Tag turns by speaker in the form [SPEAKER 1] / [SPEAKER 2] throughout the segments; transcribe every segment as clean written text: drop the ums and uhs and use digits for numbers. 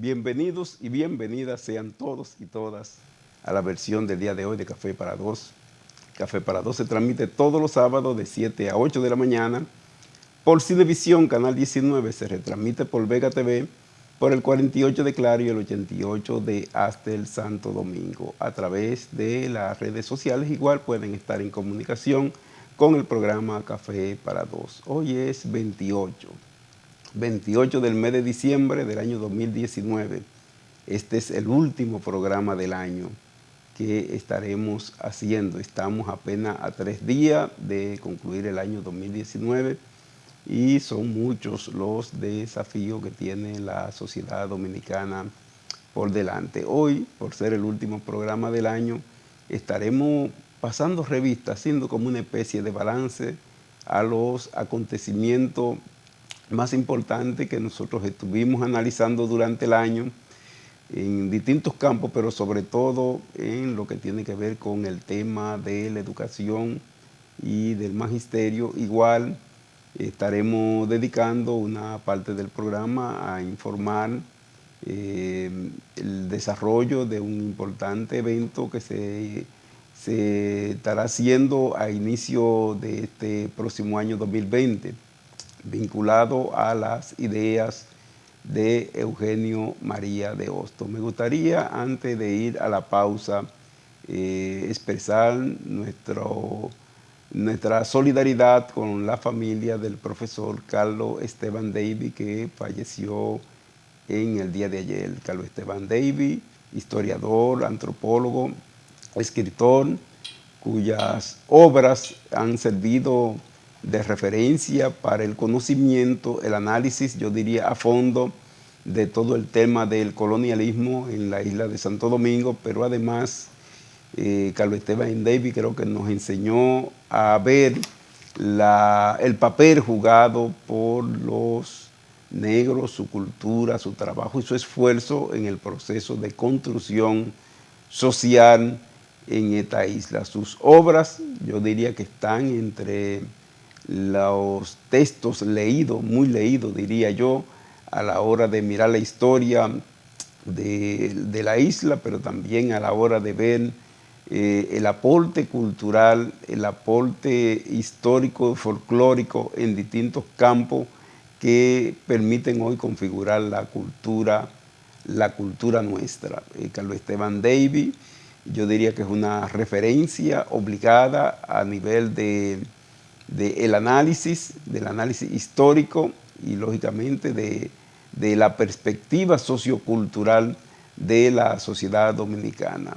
[SPEAKER 1] Bienvenidos y bienvenidas sean todos y todas a la versión del día de hoy de Café para Dos. Café para Dos se transmite todos los sábados de 7 a 8 de la mañana por Cinevisión, Canal 19, se retransmite por Vega TV, por el 48 de Claro y el 88 de Hasta el Santo Domingo. A través de las redes sociales igual pueden estar en comunicación con el programa Café para Dos. Hoy es 28 del mes de diciembre del año 2019. Este es el último programa del año que estaremos haciendo. Estamos apenas a 3 días de concluir el año 2019 y son muchos los desafíos que tiene la sociedad dominicana por delante. Hoy, por ser el último programa del año, estaremos pasando revista, haciendo como una especie de balance a los acontecimientos más importante que nosotros estuvimos analizando durante el año en distintos campos, pero sobre todo en lo que tiene que ver con el tema de la educación y del magisterio. Igual estaremos dedicando una parte del programa a informar el desarrollo de un importante evento que se estará haciendo a inicio de este próximo año 2020. Vinculado a las ideas de Eugenio María de Hostos. Me gustaría, antes de ir a la pausa, expresar nuestra solidaridad con la familia del profesor Carlos Esteban Davy, que falleció en el día de ayer. Carlos Esteban Davy, historiador, antropólogo, escritor, cuyas obras han servido de referencia para el conocimiento, el análisis, yo diría a fondo, de todo el tema del colonialismo en la isla de Santo Domingo, pero además Carlos Esteban Davy creo que nos enseñó a ver el papel jugado por los negros, su cultura, su trabajo y su esfuerzo en el proceso de construcción social en esta isla. Sus obras, yo diría que están entre los textos leídos, muy leídos diría yo, a la hora de mirar la historia de la isla, pero también a la hora de ver el aporte cultural, el aporte histórico, folclórico en distintos campos que permiten hoy configurar la cultura nuestra. Carlos Esteban Davy, yo diría que es una referencia obligada a nivel del análisis histórico y lógicamente de la perspectiva sociocultural de la sociedad dominicana.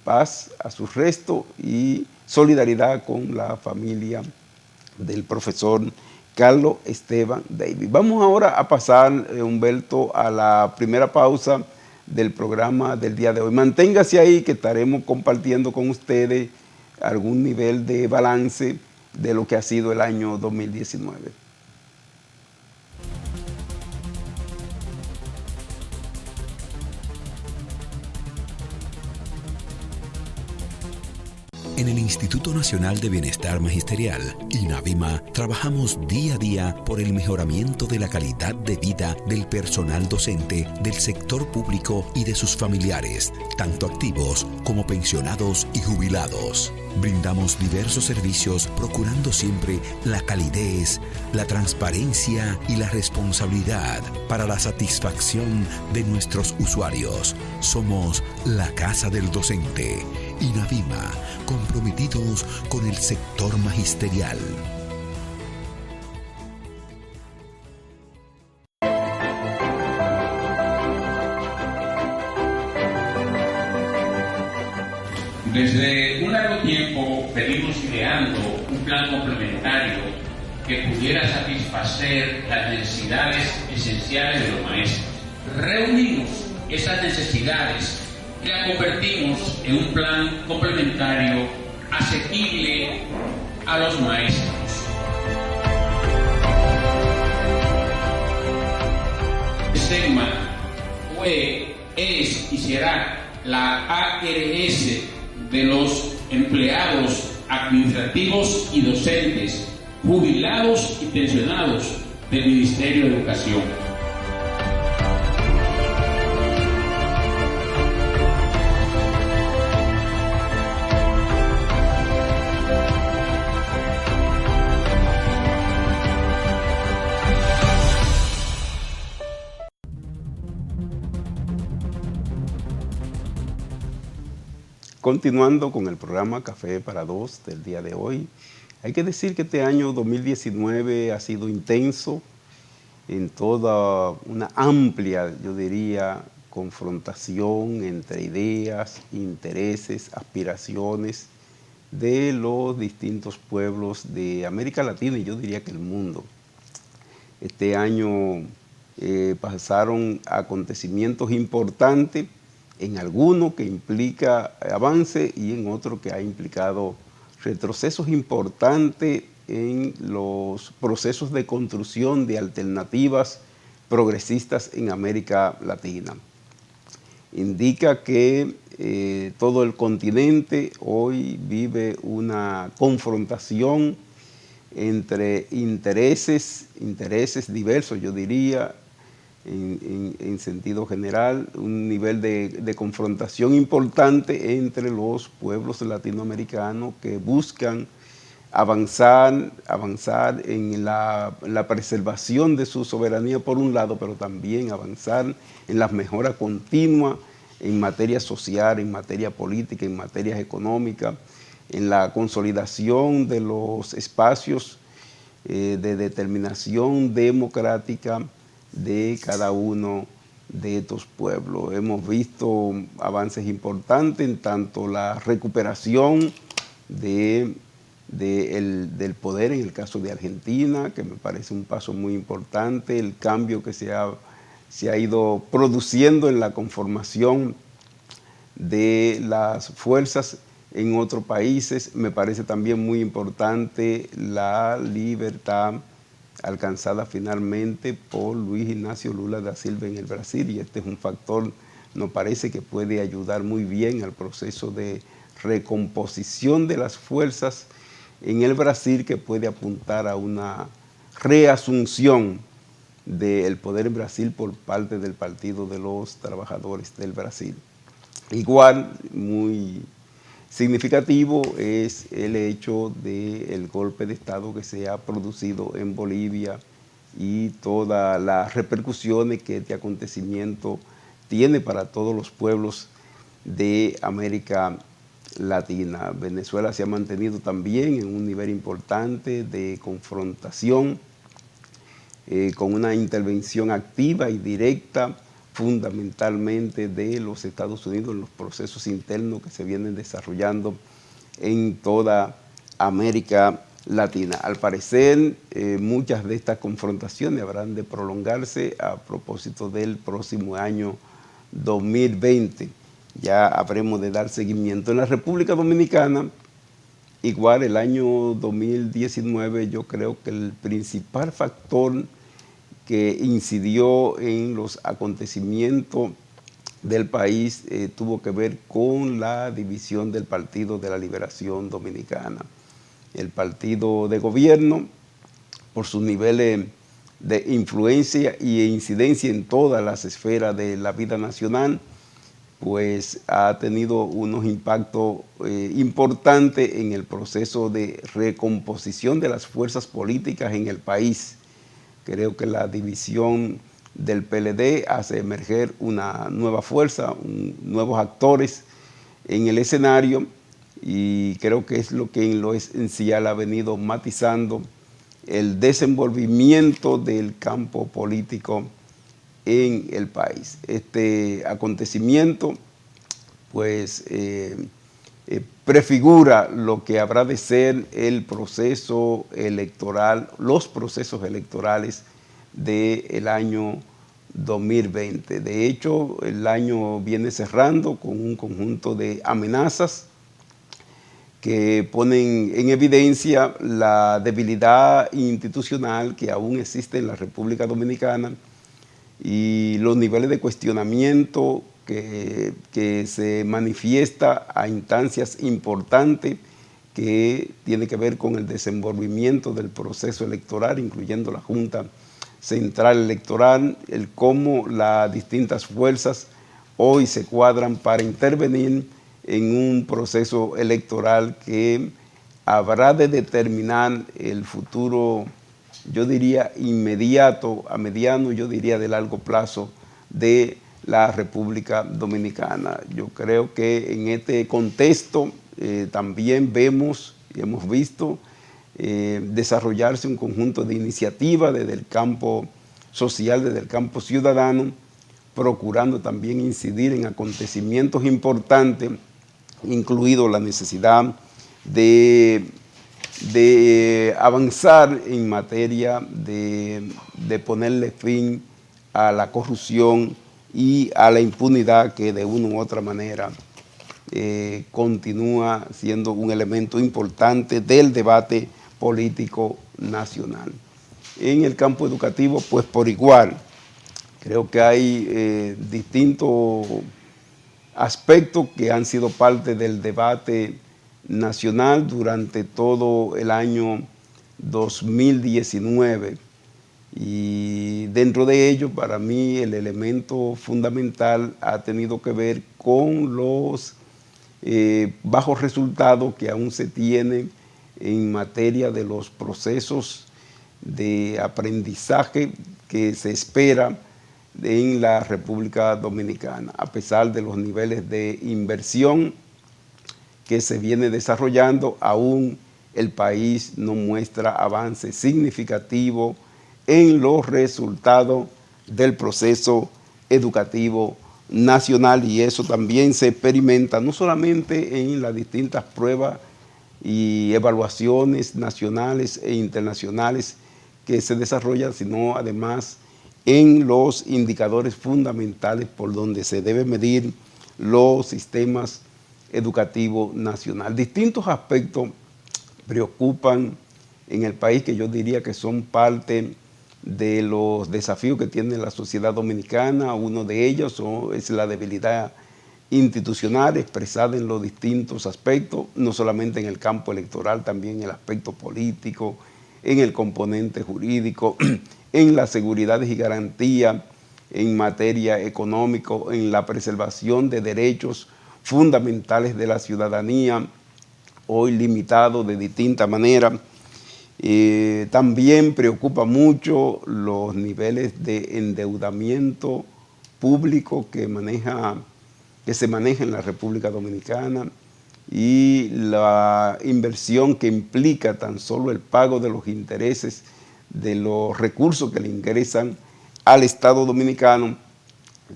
[SPEAKER 1] Paz a su resto y solidaridad con la familia del profesor Carlos Esteban Davy. Vamos ahora a pasar, Humberto, a la primera pausa del programa del día de hoy. Manténgase ahí que estaremos compartiendo con ustedes algún nivel de balance de lo que ha sido el año 2019.
[SPEAKER 2] En el Instituto Nacional de Bienestar Magisterial, INAVIMA, trabajamos día a día por el mejoramiento de la calidad de vida del personal docente del sector público y de sus familiares, tanto activos como pensionados y jubilados. Brindamos diversos servicios procurando siempre la calidez, la transparencia y la responsabilidad para la satisfacción de nuestros usuarios. Somos la Casa del Docente. INAVIMA, comprometidos con el sector magisterial.
[SPEAKER 3] Desde un largo tiempo venimos ideando un plan complementario que pudiera satisfacer las necesidades esenciales de los maestros. Reunimos esas necesidades y la convertimos en un plan complementario asequible a los maestros. SEGMA fue, es y será la ARS de los empleados administrativos y docentes, jubilados y pensionados del Ministerio de Educación.
[SPEAKER 1] continuando con el programa Café para Dos del día de hoy, hay que decir que este año 2019 ha sido intenso en toda una amplia, yo diría, confrontación entre ideas, intereses, aspiraciones de los distintos pueblos de América Latina y yo diría que el mundo. Este año pasaron acontecimientos importantes, en alguno que implica avance y en otro que ha implicado retrocesos importantes en los procesos de construcción de alternativas progresistas en América Latina. Indica que todo el continente hoy vive una confrontación entre intereses diversos, yo diría, en sentido general, un nivel de confrontación importante entre los pueblos latinoamericanos que buscan avanzar en la preservación de su soberanía por un lado, pero también avanzar en la mejora continua en materia social, en materia política, en materia económica, en la consolidación de los espacios de determinación democrática de cada uno de estos pueblos. Hemos visto avances importantes en tanto la recuperación del poder en el caso de Argentina, que me parece un paso muy importante, el cambio que se ha ido produciendo en la conformación de las fuerzas en otros países. Me parece también muy importante la libertad alcanzada finalmente por Luis Ignacio Lula da Silva en el Brasil, y este es un factor, nos parece que puede ayudar muy bien al proceso de recomposición de las fuerzas en el Brasil, que puede apuntar a una reasunción del poder en Brasil por parte del Partido de los Trabajadores del Brasil. Igual, muy significativo es el hecho del golpe de Estado que se ha producido en Bolivia y todas las repercusiones que este acontecimiento tiene para todos los pueblos de América Latina. Venezuela se ha mantenido también en un nivel importante de confrontación con una intervención activa y directa fundamentalmente de los Estados Unidos en los procesos internos que se vienen desarrollando en toda América Latina. Al parecer, muchas de estas confrontaciones habrán de prolongarse a propósito del próximo año 2020. Ya habremos de dar seguimiento. En la República Dominicana, igual el año 2019, yo creo que el principal factor que incidió en los acontecimientos del país tuvo que ver con la división del Partido de la Liberación Dominicana. El partido de gobierno, por sus niveles de influencia e incidencia en todas las esferas de la vida nacional, pues ha tenido unos impactos importantes en el proceso de recomposición de las fuerzas políticas en el país. Creo que la división del PLD hace emerger una nueva fuerza, nuevos actores en el escenario, y creo que es lo que en lo esencial ha venido matizando el desenvolvimiento del campo político en el país. Este acontecimiento pues prefigura lo que habrá de ser el proceso electoral, los procesos electorales del año 2020. De hecho, el año viene cerrando con un conjunto de amenazas que ponen en evidencia la debilidad institucional que aún existe en la República Dominicana y los niveles de cuestionamiento que se manifiesta a instancias importantes que tiene que ver con el desenvolvimiento del proceso electoral, incluyendo la Junta Central Electoral, el cómo las distintas fuerzas hoy se cuadran para intervenir en un proceso electoral que habrá de determinar el futuro, yo diría inmediato, a mediano, yo diría de largo plazo, de la República Dominicana. Yo creo que en este contexto también vemos y hemos visto desarrollarse un conjunto de iniciativas desde el campo social, desde el campo ciudadano, procurando también incidir en acontecimientos importantes, incluido la necesidad de avanzar en materia de ponerle fin a la corrupción y a la impunidad que de una u otra manera continúa siendo un elemento importante del debate político nacional. En el campo educativo, pues por igual, creo que hay distintos aspectos que han sido parte del debate nacional durante todo el año 2019. Y dentro de ello, para mí, el elemento fundamental ha tenido que ver con los bajos resultados que aún se tienen en materia de los procesos de aprendizaje que se espera en la República Dominicana, a pesar de los niveles de inversión que se viene desarrollando, aún el país no muestra avance significativo en los resultados del proceso educativo nacional, y eso también se experimenta no solamente en las distintas pruebas y evaluaciones nacionales e internacionales que se desarrollan, sino además en los indicadores fundamentales por donde se debe medir los sistemas educativos nacionales. Distintos aspectos preocupan en el país, que yo diría que son parte de los desafíos que tiene la sociedad dominicana. Uno de ellos es la debilidad institucional expresada en los distintos aspectos, no solamente en el campo electoral, también en el aspecto político, en el componente jurídico, en las seguridades y garantías, en materia económica, en la preservación de derechos fundamentales de la ciudadanía, hoy limitados de distinta manera. También preocupa mucho los niveles de endeudamiento público que se maneja en la República Dominicana, y la inversión que implica tan solo el pago de los intereses de los recursos que le ingresan al Estado dominicano.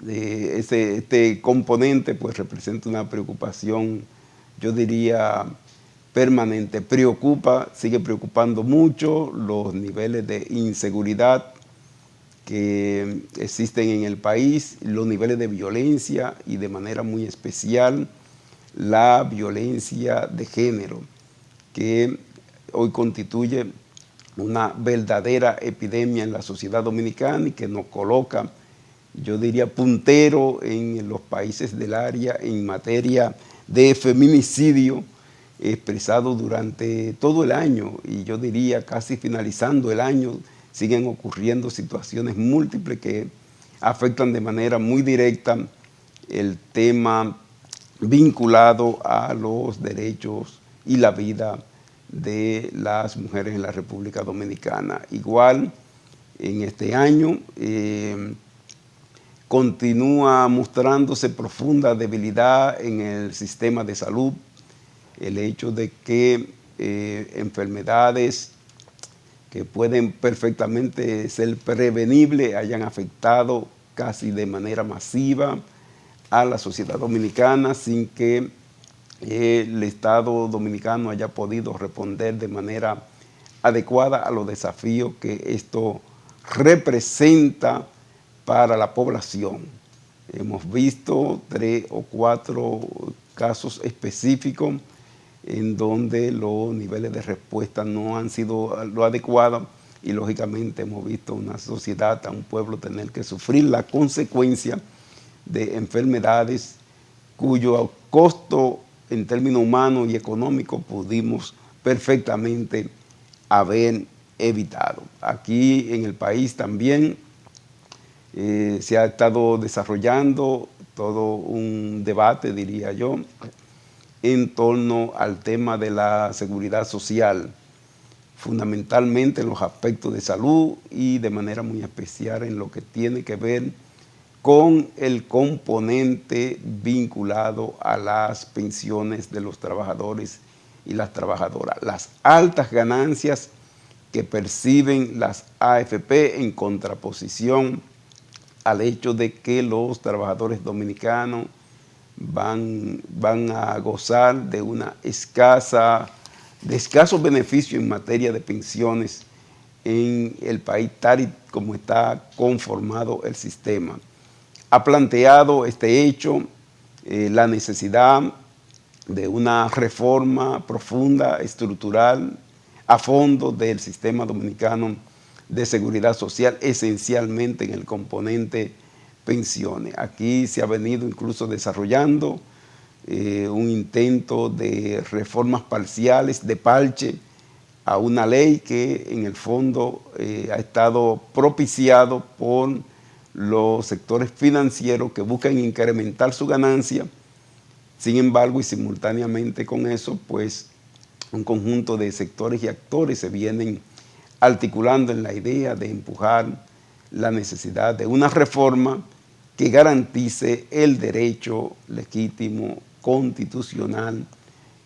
[SPEAKER 1] Este componente pues representa una preocupación, yo diría, permanente. Sigue preocupando mucho los niveles de inseguridad que existen en el país, los niveles de violencia y de manera muy especial la violencia de género, que hoy constituye una verdadera epidemia en la sociedad dominicana y que nos coloca, yo diría, puntero en los países del área en materia de feminicidio expresado durante todo el año, y yo diría casi finalizando el año siguen ocurriendo situaciones múltiples que afectan de manera muy directa el tema vinculado a los derechos y la vida de las mujeres en la República Dominicana. Igual, en este año continúa mostrándose profunda debilidad en el sistema de salud, el hecho de que enfermedades que pueden perfectamente ser prevenibles hayan afectado casi de manera masiva a la sociedad dominicana sin que el Estado dominicano haya podido responder de manera adecuada a los desafíos que esto representa para la población. Hemos visto 3 o 4 casos específicos en donde los niveles de respuesta no han sido lo adecuado, y lógicamente hemos visto una sociedad, a un pueblo tener que sufrir la consecuencia de enfermedades cuyo costo en términos humanos y económicos pudimos perfectamente haber evitado. Aquí en el país también se ha estado desarrollando todo un debate, diría yo, en torno al tema de la seguridad social, fundamentalmente en los aspectos de salud y de manera muy especial en lo que tiene que ver con el componente vinculado a las pensiones de los trabajadores y las trabajadoras. Las altas ganancias que perciben las AFP en contraposición al hecho de que los trabajadores dominicanos van a gozar de escasos beneficios en materia de pensiones en el país tal y como está conformado el sistema. Ha planteado este hecho la necesidad de una reforma profunda, estructural, a fondo del sistema dominicano de seguridad social, esencialmente en el componente pensiones. Aquí se ha venido incluso desarrollando un intento de reformas parciales, de parche, a una ley que en el fondo ha estado propiciado por los sectores financieros que buscan incrementar su ganancia. Sin embargo, y simultáneamente con eso, pues un conjunto de sectores y actores se vienen articulando en la idea de empujar la necesidad de una reforma que garantice el derecho legítimo constitucional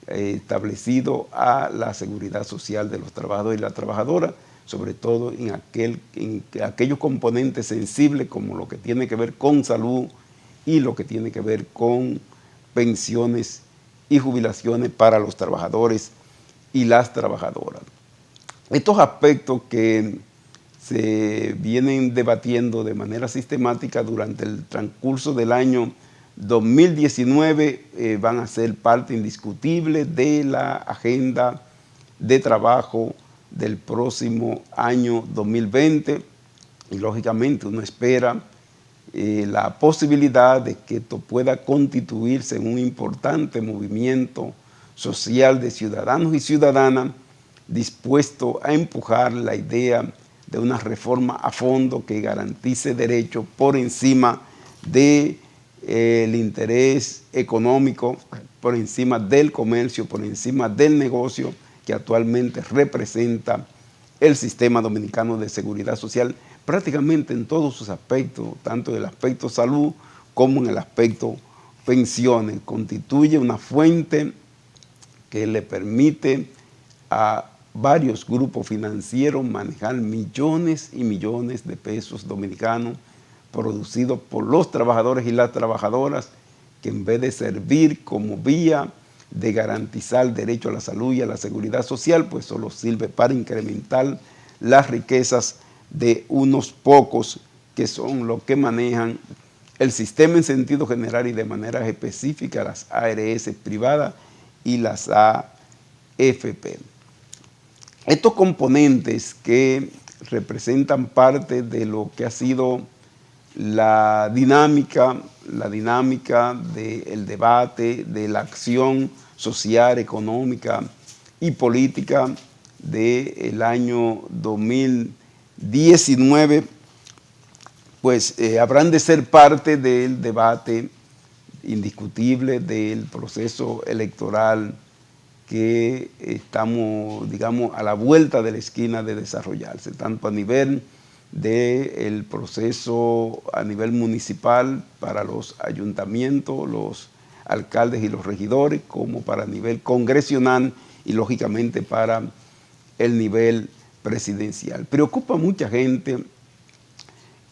[SPEAKER 1] establecido a la seguridad social de los trabajadores y las trabajadoras, sobre todo en aquellos componentes sensibles como lo que tiene que ver con salud y lo que tiene que ver con pensiones y jubilaciones para los trabajadores y las trabajadoras. Estos aspectos que se vienen debatiendo de manera sistemática durante el transcurso del año 2019 van a ser parte indiscutible de la agenda de trabajo del próximo año 2020 y lógicamente uno espera la posibilidad de que esto pueda constituirse en un importante movimiento social de ciudadanos y ciudadanas dispuesto a empujar la idea de una reforma a fondo que garantice derechos por encima del interés económico, por encima del comercio, por encima del negocio que actualmente representa el sistema dominicano de seguridad social prácticamente en todos sus aspectos, tanto en el aspecto salud como en el aspecto pensiones. Constituye una fuente que le permite a varios grupos financieros manejar millones y millones de pesos dominicanos producidos por los trabajadores y las trabajadoras, que en vez de servir como vía de garantizar el derecho a la salud y a la seguridad social, pues solo sirve para incrementar las riquezas de unos pocos que son los que manejan el sistema en sentido general y de manera específica las ARS privadas y las AFP. Estos componentes que representan parte de lo que ha sido la dinámica del debate, de la acción social, económica y política del año 2019, pues habrán de ser parte del debate indiscutible del proceso electoral que estamos, digamos, a la vuelta de la esquina de desarrollarse, tanto a nivel del proceso a nivel municipal para los ayuntamientos, los alcaldes y los regidores, como para nivel congresional y lógicamente para el nivel presidencial. Preocupa a mucha gente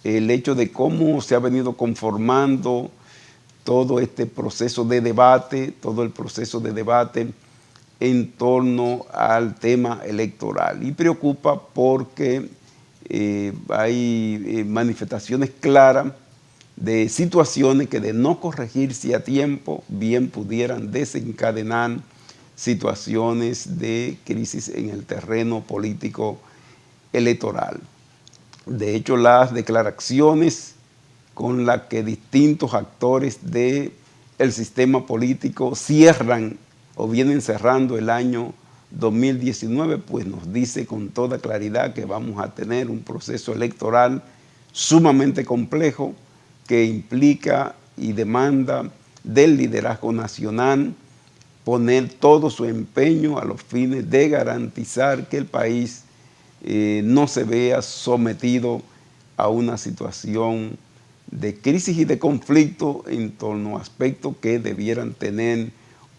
[SPEAKER 1] el hecho de cómo se ha venido conformando todo este proceso de debate, en torno al tema electoral. Y preocupa porque hay manifestaciones claras de situaciones que de no corregirse a tiempo, bien pudieran desencadenar situaciones de crisis en el terreno político electoral. De hecho, las declaraciones con las que distintos actores del sistema político cierran o vienen cerrando el año 2019, pues nos dice con toda claridad que vamos a tener un proceso electoral sumamente complejo que implica y demanda del liderazgo nacional poner todo su empeño a los fines de garantizar que el país no se vea sometido a una situación de crisis y de conflicto en torno a aspectos que debieran tener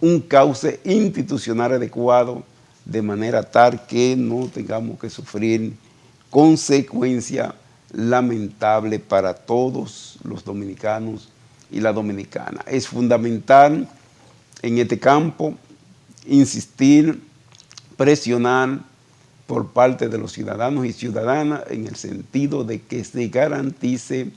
[SPEAKER 1] un cauce institucional adecuado, de manera tal que no tengamos que sufrir consecuencias lamentables para todos los dominicanos y la dominicana. Es fundamental en este campo insistir, presionar por parte de los ciudadanos y ciudadanas en el sentido de que se garantice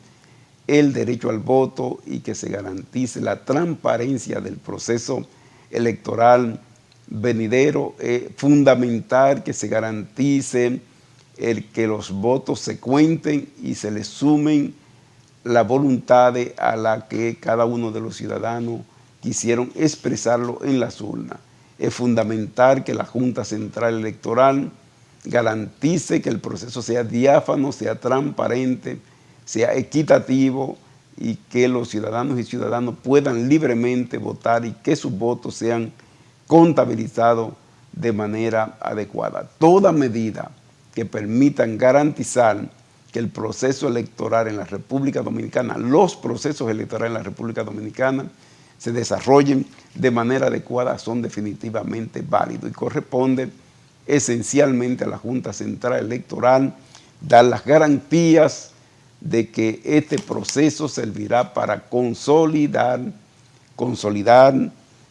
[SPEAKER 1] el derecho al voto y que se garantice la transparencia del proceso electoral venidero. Fundamental que se garantice el que los votos se cuenten y se les sumen la voluntad a la que cada uno de los ciudadanos quisieron expresarlo en las urnas. Es fundamental que la Junta Central Electoral garantice que el proceso sea diáfano, sea transparente, sea equitativo y que los ciudadanos y ciudadanas puedan libremente votar y que sus votos sean contabilizados de manera adecuada. Toda medida que permitan garantizar que el proceso electoral en la República Dominicana, los procesos electorales en la República Dominicana se desarrollen de manera adecuada son definitivamente válidos y corresponde esencialmente a la Junta Central Electoral dar las garantías de que este proceso servirá para consolidar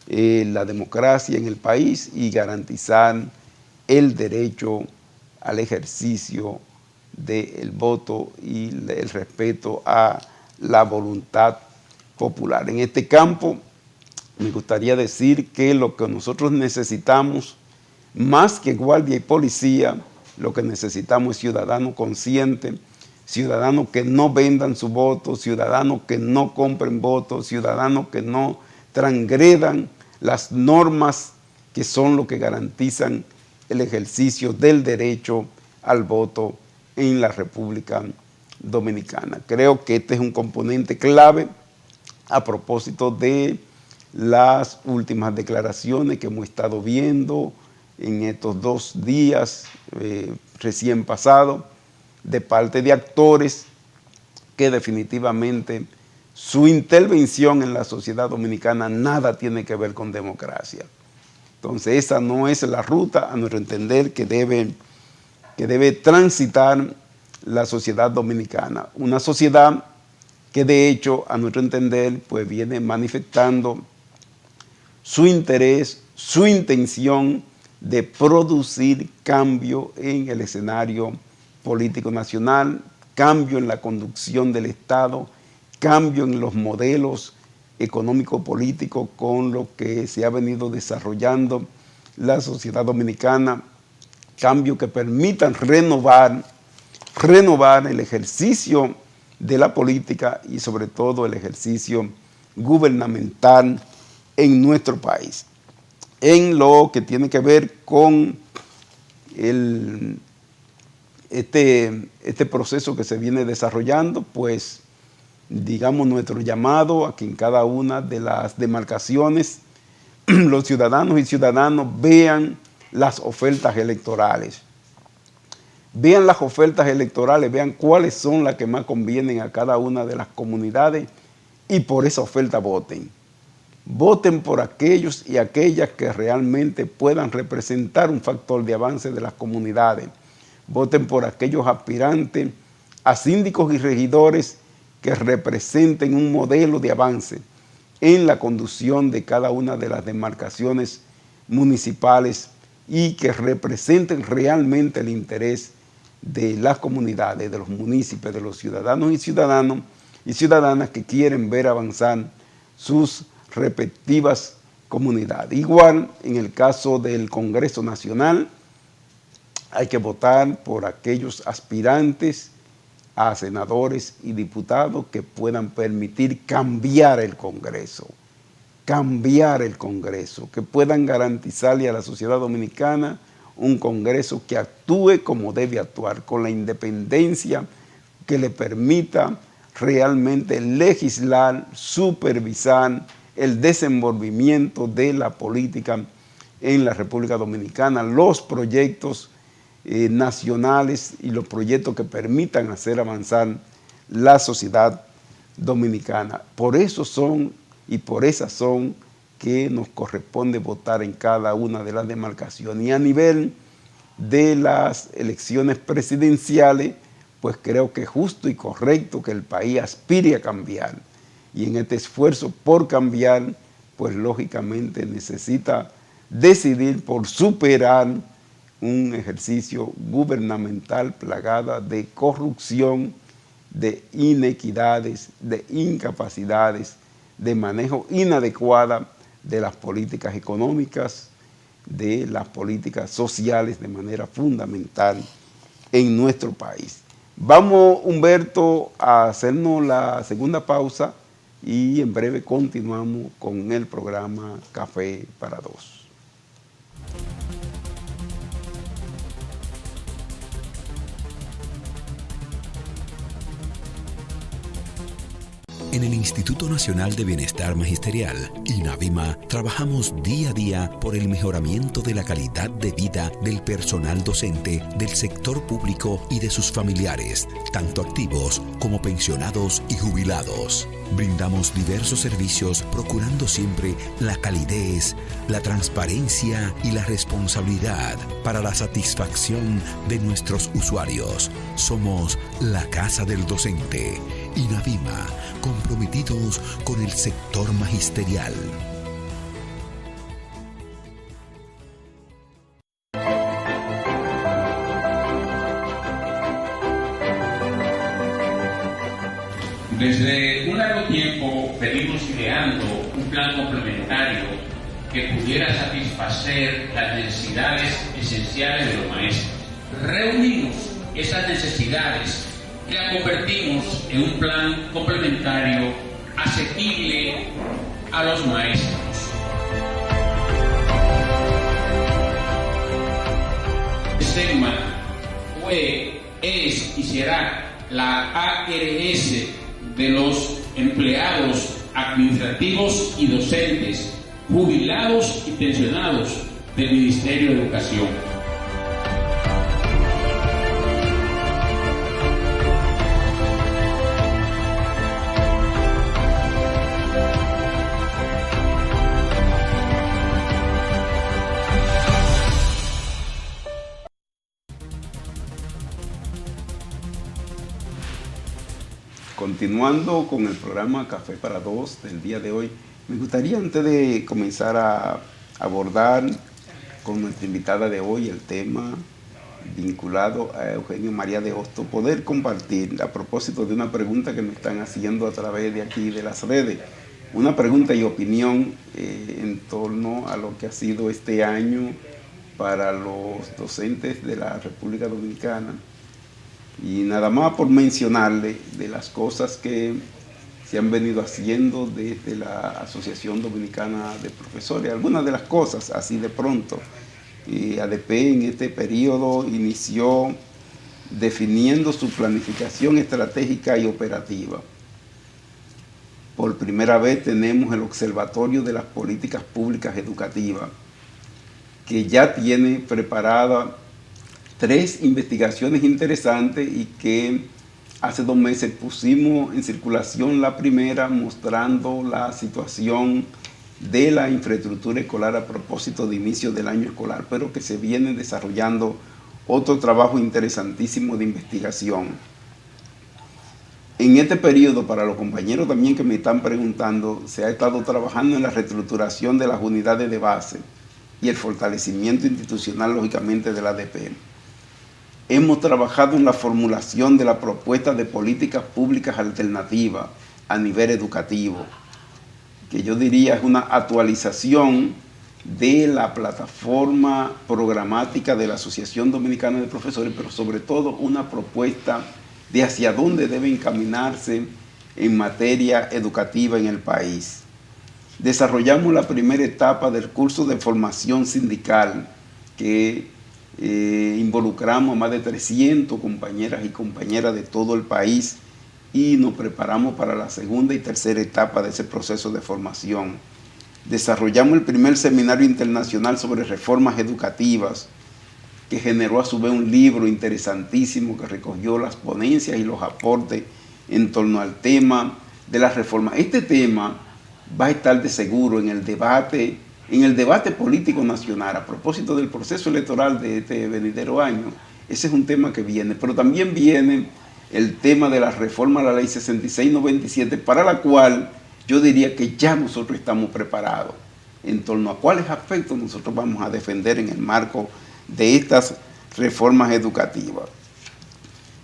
[SPEAKER 1] la democracia en el país y garantizar el derecho al ejercicio del voto y el respeto a la voluntad popular. En este campo me gustaría decir que lo que nosotros necesitamos, más que guardia y policía, lo que necesitamos es ciudadanos conscientes, ciudadanos que no vendan su voto, ciudadanos que no compren votos, ciudadanos que no transgredan las normas que son lo que garantizan el ejercicio del derecho al voto en la República Dominicana. Creo que este es un componente clave a propósito de las últimas declaraciones que hemos estado viendo en estos 2 días recién pasados de parte de actores que definitivamente su intervención en la sociedad dominicana nada tiene que ver con democracia. Entonces esa no es la ruta, a nuestro entender, que debe transitar la sociedad dominicana. Una sociedad que de hecho, a nuestro entender, pues viene manifestando su interés, su intención de producir cambio en el escenario político nacional, cambio en la conducción del Estado, cambio en los modelos económico-políticos con lo que se ha venido desarrollando la sociedad dominicana, cambio que permitan renovar el ejercicio de la política y sobre todo el ejercicio gubernamental en nuestro país. En lo que tiene que ver con este proceso que se viene desarrollando, pues digamos nuestro llamado a que en cada una de las demarcaciones los ciudadanos y ciudadanas vean las ofertas electorales. Vean las ofertas electorales, vean cuáles son las que más convienen a cada una de las comunidades y por esa oferta voten. Voten por aquellos y aquellas que realmente puedan representar un factor de avance de las comunidades. Voten por aquellos aspirantes a síndicos y regidores que representen un modelo de avance en la conducción de cada una de las demarcaciones municipales y que representen realmente el interés de las comunidades, de los municipios, de los ciudadanos y ciudadanas que quieren ver avanzar sus respectivas comunidades. Igual en el caso del Congreso Nacional, hay que votar por aquellos aspirantes a senadores y diputados que puedan permitir cambiar el Congreso, que puedan garantizarle a la sociedad dominicana un Congreso que actúe como debe actuar, con la independencia que le permita realmente legislar, supervisar el desenvolvimiento de la política en la República Dominicana, los proyectos nacionales y los proyectos que permitan hacer avanzar la sociedad dominicana. Por eso son y por esas son que nos corresponde votar en cada una de las demarcaciones. Y a nivel de las elecciones presidenciales, pues creo que es justo y correcto que el país aspire a cambiar. Y en este esfuerzo por cambiar, pues lógicamente necesita decidir por superar un ejercicio gubernamental plagada de corrupción, de inequidades, de incapacidades, de manejo inadecuado de las políticas económicas, de las políticas sociales de manera fundamental en nuestro país. Vamos, Humberto, a hacernos la segunda pausa y en breve continuamos con el programa Café para Dos.
[SPEAKER 2] En el Instituto Nacional de Bienestar Magisterial, INAVIMA, trabajamos día a día por el mejoramiento de la calidad de vida del personal docente del sector público y de sus familiares, tanto activos como pensionados y jubilados. Brindamos diversos servicios procurando siempre la calidez, la transparencia y la responsabilidad para la satisfacción de nuestros usuarios. Somos la Casa del Docente. INAVIMA, comprometidos con el sector magisterial.
[SPEAKER 3] Desde un largo tiempo venimos ideando un plan complementario que pudiera satisfacer las necesidades esenciales de los maestros. Reunimos esas necesidades y la convertimos en un plan complementario asequible a los maestros. SEGMA fue, es y será la ARS de los empleados administrativos y docentes, jubilados y pensionados del Ministerio de Educación.
[SPEAKER 1] Continuando con el programa Café para Dos del día de hoy, me gustaría, antes de comenzar a abordar con nuestra invitada de hoy el tema vinculado a Eugenio María de Hostos, poder compartir a propósito de una pregunta que me están haciendo a través de aquí de las redes, una pregunta y opinión en torno a lo que ha sido este año para los docentes de la República Dominicana. Y nada más por mencionarle de las cosas que se han venido haciendo desde la Asociación Dominicana de Profesores, algunas de las cosas así de pronto. ADP en este periodo inició definiendo su planificación estratégica y operativa. Por primera vez tenemos el Observatorio de las Políticas Públicas Educativas, que ya tiene preparada 3 investigaciones interesantes y que hace 2 meses pusimos en circulación la primera, mostrando la situación de la infraestructura escolar a propósito de inicio del año escolar, pero que se viene desarrollando otro trabajo interesantísimo de investigación. En este periodo, para los compañeros también que me están preguntando, se ha estado trabajando en la reestructuración de las unidades de base y el fortalecimiento institucional, lógicamente, de la ADP. Hemos trabajado en la formulación de la propuesta de políticas públicas alternativas a nivel educativo, que yo diría es una actualización de la plataforma programática de la Asociación Dominicana de Profesores, pero sobre todo una propuesta de hacia dónde debe encaminarse en materia educativa en el país. Desarrollamos la primera etapa del curso de formación sindical que involucramos a más de 300 compañeras y compañeras de todo el país y nos preparamos para la segunda y tercera etapa de ese proceso de formación. Desarrollamos el primer seminario internacional sobre reformas educativas, que generó a su vez un libro interesantísimo que recogió las ponencias y los aportes en torno al tema de la reforma. Este tema va a estar de seguro en el debate político nacional a propósito del proceso electoral de este venidero año. Ese es un tema que viene, pero también viene el tema de la reforma a la ley 6697, para la cual yo diría que ya nosotros estamos preparados en torno a cuáles aspectos nosotros vamos a defender en el marco de estas reformas educativas.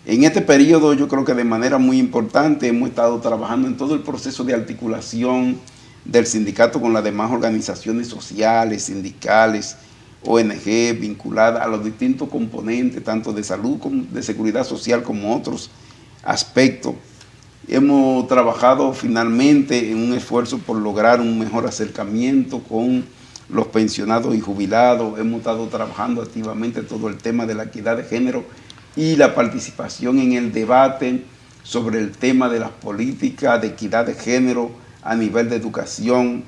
[SPEAKER 1] En este periodo yo creo que de manera muy importante hemos estado trabajando en todo el proceso de articulación del sindicato con las demás organizaciones sociales, sindicales, ONG, vinculadas a los distintos componentes, tanto de salud como de seguridad social como otros aspectos. Hemos trabajado finalmente en un esfuerzo por lograr un mejor acercamiento con los pensionados y jubilados. Hemos estado trabajando activamente todo el tema de la equidad de género y la participación en el debate sobre el tema de las políticas de equidad de género a nivel de educación.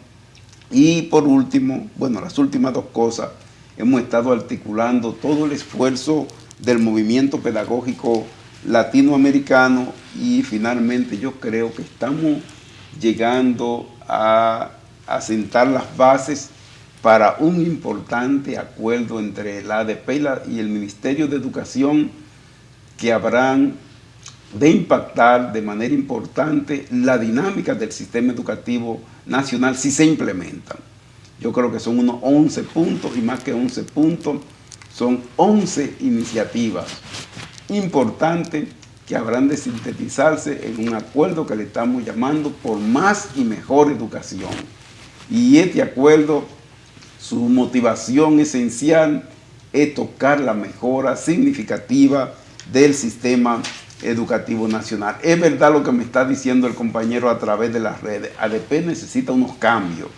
[SPEAKER 1] Y por último, bueno, las últimas dos cosas, hemos estado articulando todo el esfuerzo del movimiento pedagógico latinoamericano y finalmente yo creo que estamos llegando a sentar las bases para un importante acuerdo entre la ADP y el Ministerio de Educación que habrán de impactar de manera importante la dinámica del sistema educativo nacional si se implementan. Yo creo que son unos 11 puntos y más que 11 puntos, son 11 iniciativas importantes que habrán de sintetizarse en un acuerdo que le estamos llamando por más y mejor educación. Y este acuerdo, su motivación esencial es tocar la mejora significativa del sistema educativo nacional. Es verdad lo que me está diciendo el compañero a través de las redes. ADP necesita unos cambios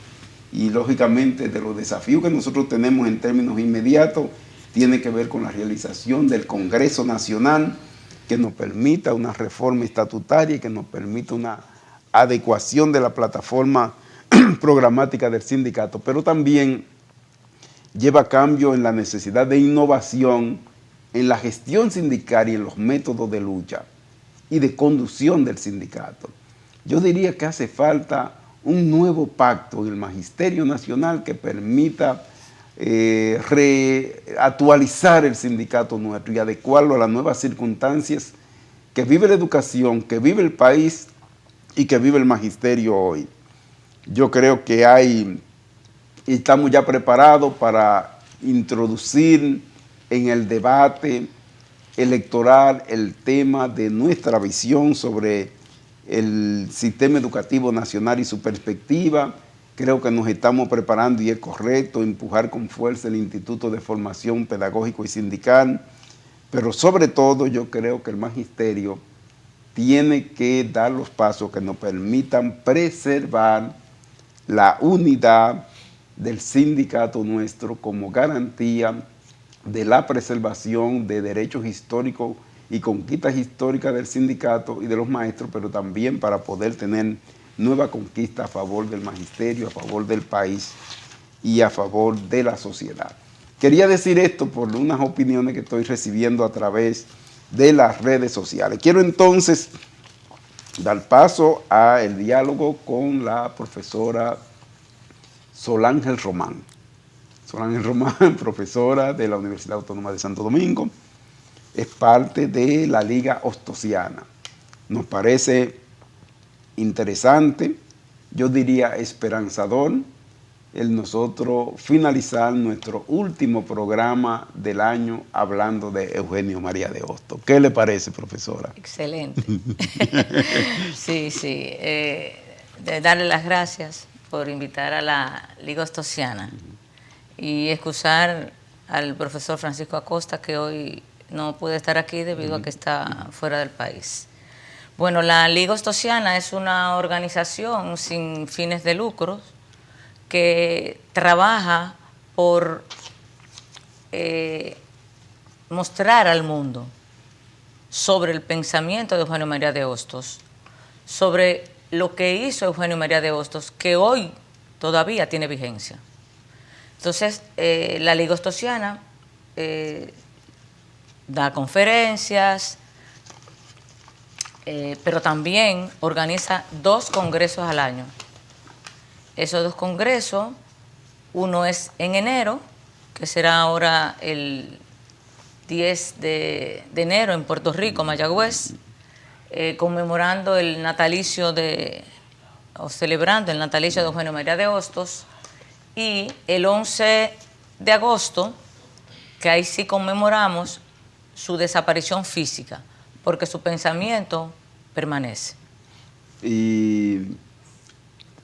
[SPEAKER 1] y lógicamente de los desafíos que nosotros tenemos en términos inmediatos tiene que ver con la realización del Congreso Nacional que nos permita una reforma estatutaria y que nos permita una adecuación de la plataforma programática del sindicato, pero también lleva cambio en la necesidad de innovación en la gestión sindical y en los métodos de lucha y de conducción del sindicato. Yo diría que hace falta un nuevo pacto en el Magisterio Nacional que permita reactualizar el sindicato nuestro y adecuarlo a las nuevas circunstancias que vive la educación, que vive el país y que vive el magisterio hoy. Yo creo que estamos ya preparados para introducir en el debate electoral el tema de nuestra visión sobre el sistema educativo nacional y su perspectiva. Creo que nos estamos preparando y es correcto empujar con fuerza el Instituto de Formación Pedagógico y Sindical, pero sobre todo yo creo que el magisterio tiene que dar los pasos que nos permitan preservar la unidad del sindicato nuestro como garantía de la preservación de derechos históricos y conquistas históricas del sindicato y de los maestros, pero también para poder tener nueva conquista a favor del magisterio, a favor del país y a favor de la sociedad. Quería decir esto por unas opiniones que estoy recibiendo a través de las redes sociales. Quiero entonces dar paso al diálogo con la profesora Solángel Román. Solángel Román, profesora de la Universidad Autónoma de Santo Domingo, es parte de la Liga Ostosiana. Nos parece interesante, yo diría esperanzador, el nosotros finalizar nuestro último programa del año hablando de Eugenio María de Hostos. ¿Qué le parece, profesora?
[SPEAKER 4] Excelente. Sí. Darle las gracias por invitar a la Liga Ostosiana y excusar al profesor Francisco Acosta, que hoy no puede estar aquí debido a que está fuera del país. Bueno, la Liga Ostosiana es una organización sin fines de lucro que trabaja por mostrar al mundo sobre el pensamiento de Eugenio María de Hostos, sobre lo que hizo Eugenio María de Hostos, que hoy todavía tiene vigencia. Entonces, la Liga Ostosiana da conferencias, pero también organiza 2 congresos al año. Esos 2 congresos, uno es en enero, que será ahora el 10 de enero en Puerto Rico, Mayagüez, conmemorando el natalicio o celebrando el natalicio de Eugenio María de Hostos, y el 11 de agosto, que ahí sí conmemoramos su desaparición física, porque su pensamiento permanece.
[SPEAKER 1] Y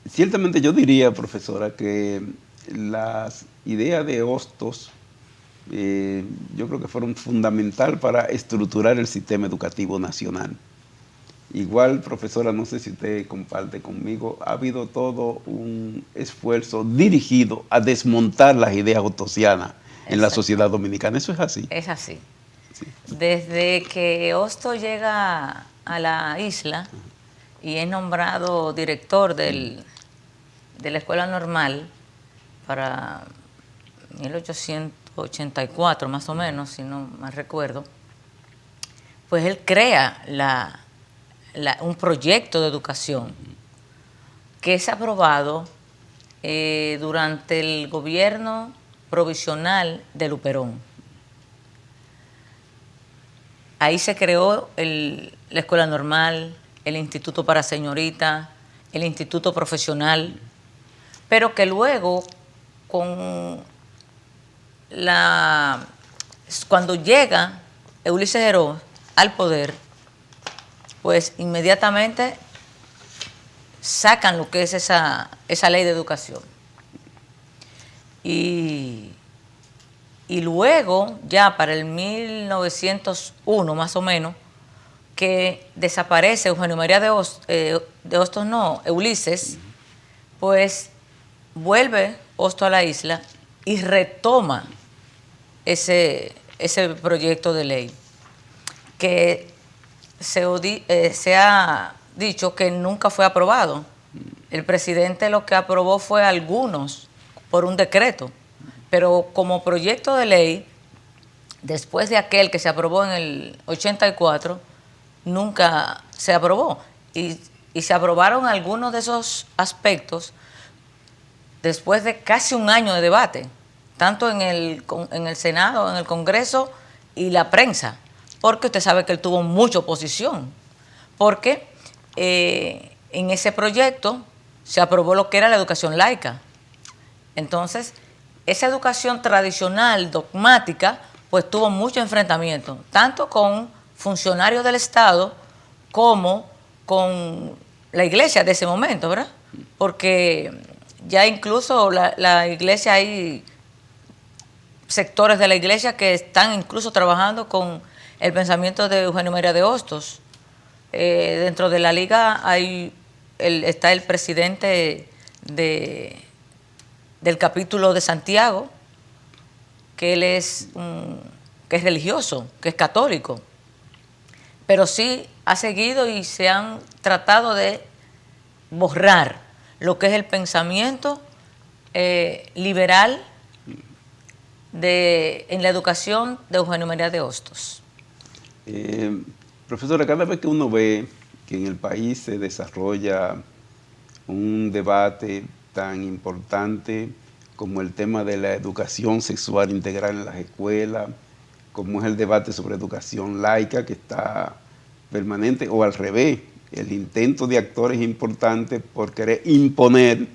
[SPEAKER 1] ciertamente yo diría, profesora, que las ideas de Hostos yo creo que fueron fundamental para estructurar el sistema educativo nacional. Igual, profesora, no sé si usted comparte conmigo, ha habido todo un esfuerzo dirigido a desmontar las ideas hostosianas en la sociedad dominicana. ¿Eso es así?
[SPEAKER 4] Es así.
[SPEAKER 1] Sí.
[SPEAKER 4] Desde que Hostos llega a la isla y es nombrado director de la Escuela Normal para 1884, más o menos, si no mal recuerdo, pues él crea un proyecto de educación que es aprobado durante el gobierno provisional de Luperón. Ahí se creó la Escuela Normal, el Instituto para Señoritas, el Instituto Profesional, pero que luego, cuando llega Ulises Heró al poder, pues inmediatamente sacan lo que es esa ley de educación. Y luego, ya para el 1901 más o menos, que desaparece Eugenio María de Hostos, Ulises, pues vuelve Hostos a la isla y retoma ese proyecto de ley, que se ha dicho que nunca fue aprobado. El presidente lo que aprobó fue algunos por un decreto, pero como proyecto de ley, después de aquel que se aprobó en el 84, nunca se aprobó. Y se aprobaron algunos de esos aspectos después de casi un año de debate, tanto en el Senado, en el Congreso y la prensa, porque usted sabe que él tuvo mucha oposición, porque en ese proyecto se aprobó lo que era la educación laica. Entonces, esa educación tradicional, dogmática, pues tuvo mucho enfrentamiento, tanto con funcionarios del Estado como con la iglesia de ese momento, ¿verdad? Porque ya incluso la iglesia, hay sectores de la iglesia que están incluso trabajando con el pensamiento de Eugenio María de Hostos. Dentro de la liga está el presidente del capítulo de Santiago, que él es religioso, que es católico, pero sí ha seguido y se han tratado de borrar lo que es el pensamiento liberal en la educación de Eugenio María de Hostos.
[SPEAKER 1] Profesora, cada vez que uno ve que en el país se desarrolla un debate tan importante como el tema de la educación sexual integral en las escuelas, como es el debate sobre educación laica que está permanente, o al revés, el intento de actores importantes por querer imponer,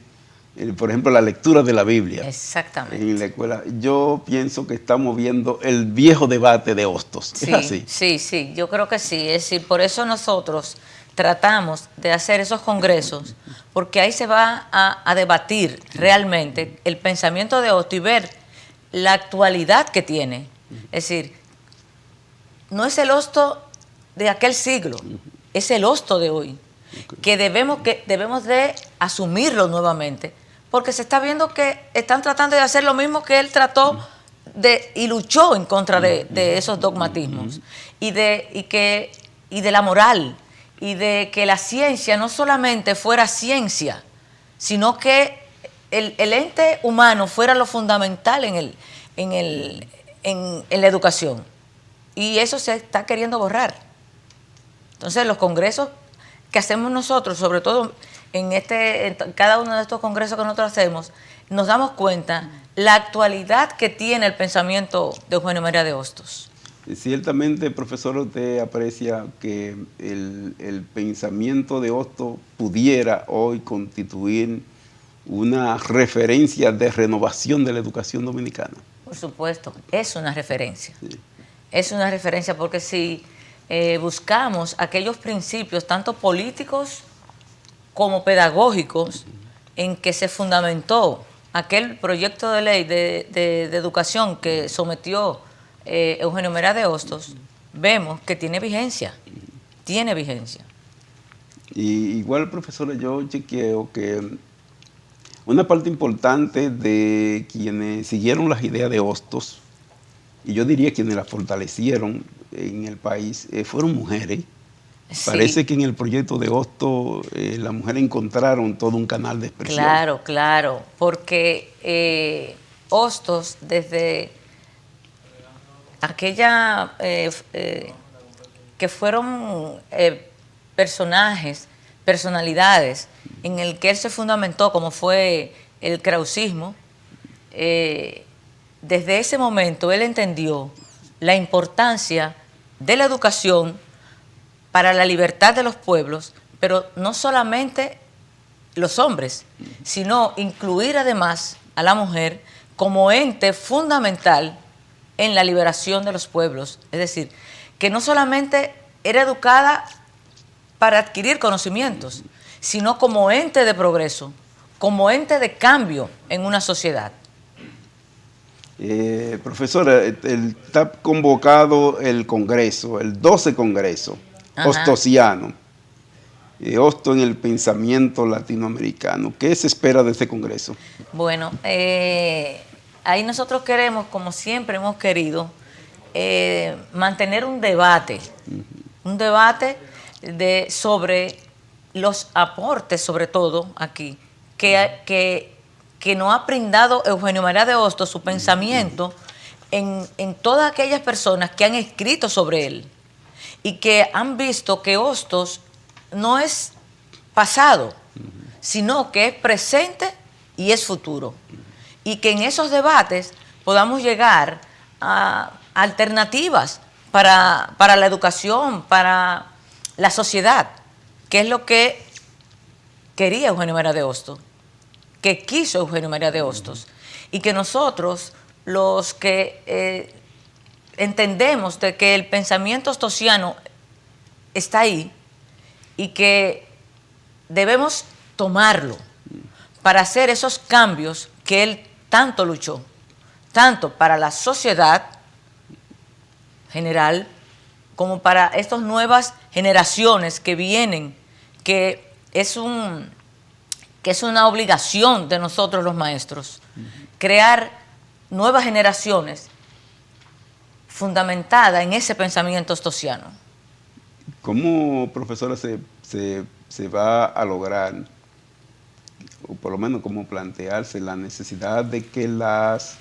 [SPEAKER 1] por ejemplo, la lectura de la Biblia.
[SPEAKER 4] Exactamente.
[SPEAKER 1] En la escuela. Yo pienso que estamos viendo el viejo debate de Hostos.
[SPEAKER 4] Sí,
[SPEAKER 1] ¿Es así?
[SPEAKER 4] Sí, yo creo que sí. Es decir, por eso nosotros tratamos de hacer esos congresos, porque ahí se va a debatir realmente el pensamiento de Hostos y ver la actualidad que tiene. Es decir, no es el Hostos de aquel siglo, es el Hostos de hoy, que debemos de asumirlo nuevamente, porque se está viendo que están tratando de hacer lo mismo que él trató y luchó en contra de esos dogmatismos y de la moral, y de que la ciencia no solamente fuera ciencia, sino que el ente humano fuera lo fundamental en la educación. Y eso se está queriendo borrar. Entonces, los congresos que hacemos nosotros, sobre todo en cada uno de estos congresos que nosotros hacemos, nos damos cuenta la actualidad que tiene el pensamiento de Eugenio María de Hostos.
[SPEAKER 1] Ciertamente, profesor, usted aprecia que el pensamiento de Hostos pudiera hoy constituir una referencia de renovación de la educación dominicana.
[SPEAKER 4] Por supuesto, es una referencia.
[SPEAKER 1] Sí.
[SPEAKER 4] Es una referencia porque si buscamos aquellos principios, tanto políticos como pedagógicos, en que se fundamentó aquel proyecto de ley de educación que sometió Eugenio María de Hostos, vemos que tiene vigencia. Tiene vigencia.
[SPEAKER 1] Y igual, profesora, yo chequeo que una parte importante de quienes siguieron las ideas de Hostos, y yo diría quienes las fortalecieron en el país, fueron mujeres. Sí. Parece que en el proyecto de Hostos las mujeres encontraron todo un canal de expresión.
[SPEAKER 4] Claro, claro, porque Hostos desde aquella que fueron personalidades en el que él se fundamentó, como fue el krausismo, desde ese momento él entendió la importancia de la educación para la libertad de los pueblos, pero no solamente los hombres, sino incluir además a la mujer como ente fundamental en la liberación de los pueblos. Es decir, que no solamente era educada para adquirir conocimientos, sino como ente de progreso, como ente de cambio en una sociedad.
[SPEAKER 1] Profesora, está convocado el Congreso, el 12 Congreso Hostosiano, Hostos en el pensamiento latinoamericano. ¿Qué se espera de este Congreso?
[SPEAKER 4] Bueno, ahí nosotros queremos, como siempre hemos querido, mantener un debate sobre los aportes, sobre todo aquí, que nos ha brindado Eugenio María de Hostos, su pensamiento, en todas aquellas personas que han escrito sobre él y que han visto que Hostos no es pasado, sino que es presente y es futuro. Y que en esos debates podamos llegar a alternativas para la educación, para la sociedad, que es lo que quería Eugenio María de Hostos, que quiso Eugenio María de Hostos, y que nosotros, los que entendemos de que el pensamiento hostosiano está ahí y que debemos tomarlo para hacer esos cambios que él tanto luchó, tanto para la sociedad general como para estas nuevas generaciones que vienen, que es una obligación de nosotros los maestros, crear nuevas generaciones fundamentadas en ese pensamiento hostosiano.
[SPEAKER 1] ¿Cómo, profesora, se va a lograr, o por lo menos cómo plantearse la necesidad de que las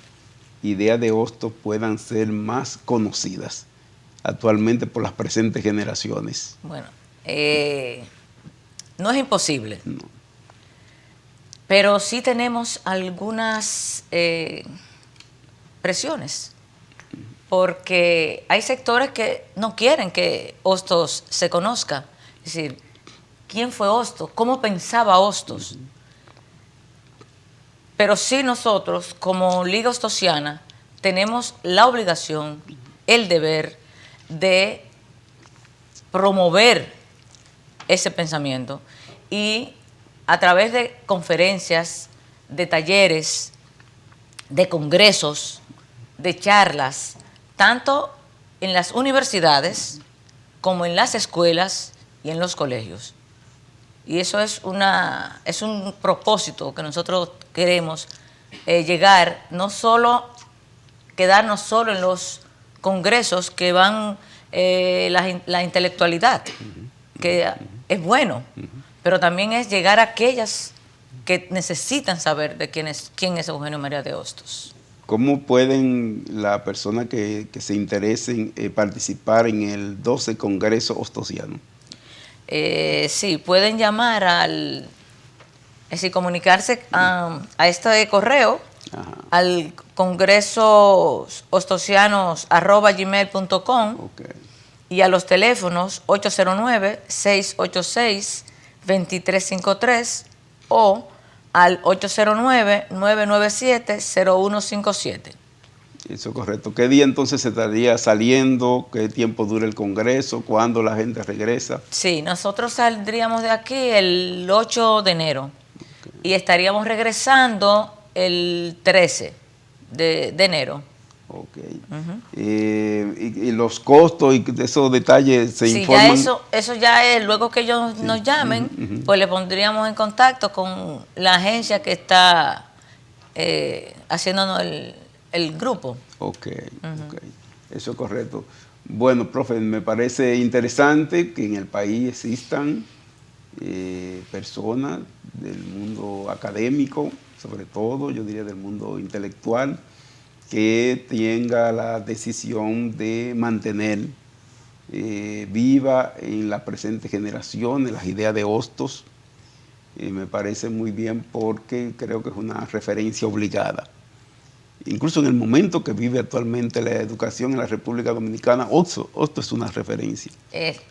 [SPEAKER 1] ideas de Hostos puedan ser más conocidas actualmente por las presentes generaciones?
[SPEAKER 4] Bueno, no es imposible.
[SPEAKER 1] No.
[SPEAKER 4] Pero sí tenemos algunas presiones, porque hay sectores que no quieren que Hostos se conozca. Es decir, ¿quién fue Hostos? ¿Cómo pensaba Hostos? Pero sí nosotros, como Liga Hostosiana, tenemos la obligación, el deber de promover ese pensamiento y a través de conferencias, de talleres, de congresos, de charlas, tanto en las universidades como en las escuelas y en los colegios. Y eso es un propósito que nosotros queremos llegar, no solo quedarnos solo en los congresos que van la intelectualidad, que es bueno, pero también es llegar a aquellas que necesitan saber de quién es Eugenio María de Hostos.
[SPEAKER 1] ¿Cómo pueden las personas que se interesen participar en el 12 Congreso Hostosiano?
[SPEAKER 4] Sí, pueden llamar es decir, comunicarse a este correo,
[SPEAKER 1] Ajá.
[SPEAKER 4] al congresosostosianos@gmail.com,
[SPEAKER 1] Ok.
[SPEAKER 4] y a los teléfonos 809-686-2353 o al 809-997-0157.
[SPEAKER 1] Eso es correcto. ¿Qué día entonces se estaría saliendo? ¿Qué tiempo dura el Congreso? ¿Cuándo la gente regresa?
[SPEAKER 4] Sí, nosotros saldríamos de aquí el 8 de enero y estaríamos regresando el 13 de enero.
[SPEAKER 1] Ok. Y los costos y esos detalles se informan.
[SPEAKER 4] Ya eso ya es, luego que ellos nos llamen, pues le pondríamos en contacto con la agencia que está haciéndonos el grupo.
[SPEAKER 1] Ok. Eso es correcto. Bueno, profe, me parece interesante que en el país existan personas del mundo académico, sobre todo, yo diría del mundo intelectual, que tenga la decisión de mantener viva en la presente generación las ideas de Hostos. Me parece muy bien porque creo que es una referencia obligada. Incluso en el momento que vive actualmente la educación en la República Dominicana, Hostos es una referencia.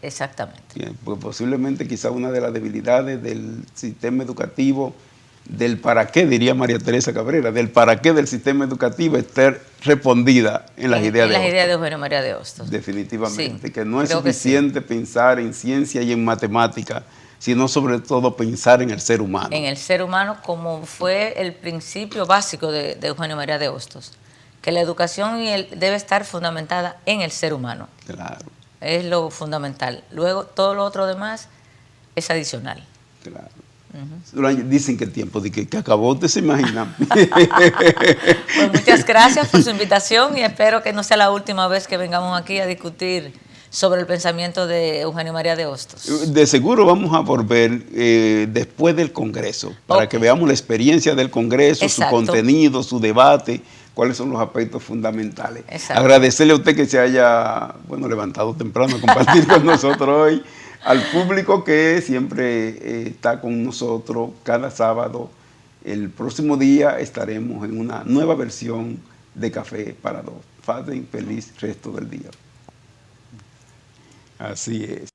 [SPEAKER 4] Exactamente.
[SPEAKER 1] Pues posiblemente quizá una de las debilidades del sistema educativo, del para qué, diría María Teresa Cabrera, del para qué del sistema educativo estar respondida en las ideas de Hostos.
[SPEAKER 4] En las ideas de Eugenio María de Hostos.
[SPEAKER 1] Definitivamente,
[SPEAKER 4] Sí,
[SPEAKER 1] que no es suficiente pensar en ciencia y en matemática, sino sobre todo pensar en el ser humano.
[SPEAKER 4] En el ser humano, como fue el principio básico de Eugenio María de Hostos, que la educación debe estar fundamentada en el ser humano.
[SPEAKER 1] Claro.
[SPEAKER 4] Es lo fundamental. Luego, todo lo otro demás es adicional.
[SPEAKER 1] Claro. Dicen que el tiempo de que acabó, ¿usted se imagina?
[SPEAKER 4] Pues muchas gracias por su invitación y espero que no sea la última vez que vengamos aquí a discutir sobre el pensamiento de Eugenio María de Hostos.
[SPEAKER 1] De seguro vamos a volver después del Congreso, para que veamos la experiencia del Congreso,
[SPEAKER 4] Exacto.
[SPEAKER 1] Su contenido, su debate, cuáles son los aspectos fundamentales.
[SPEAKER 4] Exacto.
[SPEAKER 1] Agradecerle a usted que se haya levantado temprano a compartir con nosotros hoy, al público que siempre está con nosotros cada sábado. El próximo día estaremos en una nueva versión de Café para Dos. Pasen feliz resto del día. Así es.